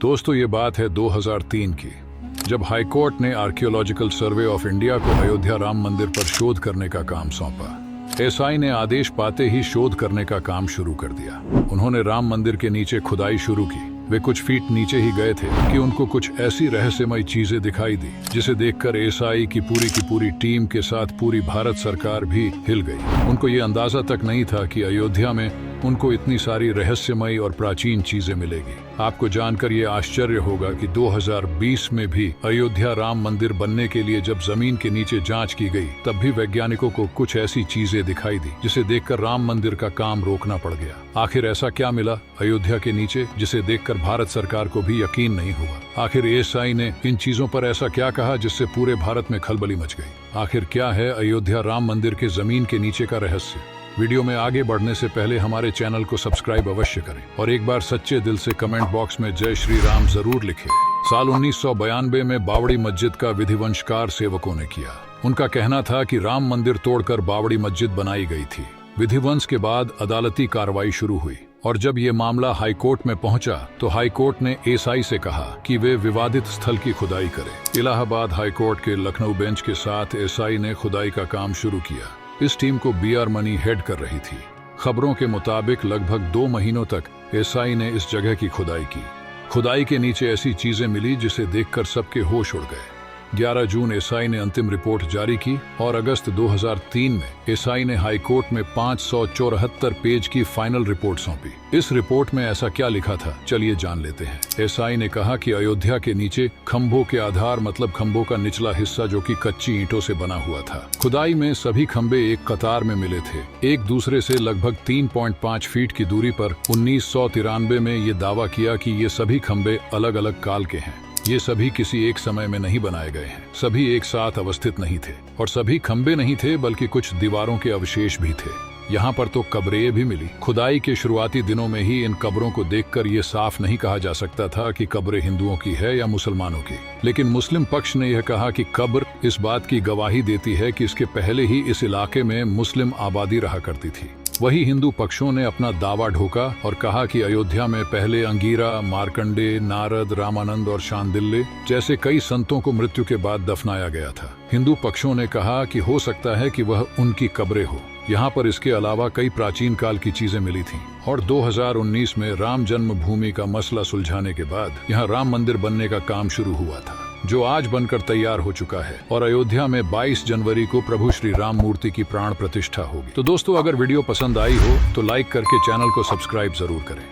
दोस्तों ये बात है 2003 की, जब हाईकोर्ट ने आर्कियोलॉजिकल सर्वे ऑफ इंडिया को अयोध्या राम मंदिर पर शोध करने का काम सौंपा। एसआई ने आदेश पाते ही शोध करने का काम शुरू कर दिया। उन्होंने राम मंदिर के नीचे खुदाई शुरू की। वे कुछ फीट नीचे ही गए थे कि उनको कुछ ऐसी रहस्यमय चीजें दिखाई दी जिसे देखकर एसआई की पूरी टीम के साथ पूरी भारत सरकार भी हिल गई। उनको ये अंदाजा तक नहीं था कि अयोध्या में उनको इतनी सारी रहस्यमय और प्राचीन चीजें मिलेगी। आपको जानकर ये आश्चर्य होगा कि 2020 में भी अयोध्या राम मंदिर बनने के लिए जब जमीन के नीचे जांच की गई, तब भी वैज्ञानिकों को कुछ ऐसी चीजें दिखाई दी जिसे देखकर राम मंदिर का काम रोकना पड़ गया। आखिर ऐसा क्या मिला अयोध्या के नीचे जिसे देखकर भारत सरकार को भी यकीन नहीं हुआ? आखिर एएसआई ने इन चीजों पर ऐसा क्या कहा जिससे पूरे भारत में खलबली मच गई? आखिर क्या है अयोध्या राम मंदिर के जमीन के नीचे का रहस्य? वीडियो में आगे बढ़ने से पहले हमारे चैनल को सब्सक्राइब अवश्य करें और एक बार सच्चे दिल से कमेंट बॉक्स में जय श्री राम जरूर लिखें। साल 1992 में बावड़ी मस्जिद का विधिवंशकार सेवकों ने किया। उनका कहना था कि राम मंदिर तोड़कर बावड़ी मस्जिद बनाई गई थी। विधिवंश के बाद अदालती कार्रवाई शुरू हुई और जब ये मामला हाईकोर्ट में पहुंचा तो हाईकोर्ट ने एसआई से कहा कि वे विवादित स्थल की खुदाई करें। इलाहाबाद हाईकोर्ट के लखनऊ बेंच के साथ एसआई ने खुदाई का काम शुरू किया। इस टीम को बीआर मनी हेड कर रही थी। खबरों के मुताबिक लगभग 2 महीनों तक एसआई ने इस जगह की खुदाई की। खुदाई के नीचे ऐसी चीजें मिली जिसे देखकर सबके होश उड़ गए। 11 जून एसआई ने अंतिम रिपोर्ट जारी की और अगस्त 2003 में एसआई ने हाईकोर्ट में 574 पेज की फाइनल रिपोर्ट सौंपी। इस रिपोर्ट में ऐसा क्या लिखा था, चलिए जान लेते हैं। एसआई ने कहा कि अयोध्या के नीचे खंभों के आधार मतलब खंभों का निचला हिस्सा जो कि कच्ची ईंटों से बना हुआ था। खुदाई में सभी खंभे एक कतार में मिले थे, एक दूसरे से लगभग 3.5 फीट की दूरी पर। 1993 में ये दावा किया कि ये सभी खंभे अलग अलग काल के हैं। ये सभी किसी एक समय में नहीं बनाए गए हैं, सभी एक साथ अवस्थित नहीं थे और सभी खंबे नहीं थे बल्कि कुछ दीवारों के अवशेष भी थे। यहाँ पर तो कब्रें भी मिली। खुदाई के शुरुआती दिनों में ही इन कब्रों को देखकर ये साफ नहीं कहा जा सकता था कि कब्रें हिंदुओं की है या मुसलमानों की, लेकिन मुस्लिम पक्ष ने यह कहा कि कब्र इस बात की गवाही देती है कि इसके पहले ही इस इलाके में मुस्लिम आबादी रहा करती थी। वही हिंदू पक्षों ने अपना दावा ढोका और कहा कि अयोध्या में पहले अंगीरा, मार्कंडे, नारद, रामानंद और शांडिल्य जैसे कई संतों को मृत्यु के बाद दफनाया गया था। हिंदू पक्षों ने कहा कि हो सकता है कि वह उनकी कब्रें हो। यहाँ पर इसके अलावा कई प्राचीन काल की चीजें मिली थीं और 2019 में राम जन्मभूमि का मसला सुलझाने के बाद यहाँ राम मंदिर बनने का काम शुरू हुआ था, जो आज बनकर तैयार हो चुका है और अयोध्या में 22 जनवरी को प्रभु श्री राम मूर्ति की प्राण प्रतिष्ठा होगी। तो दोस्तों, अगर वीडियो पसंद आई हो तो लाइक करके चैनल को सब्सक्राइब जरूर करें।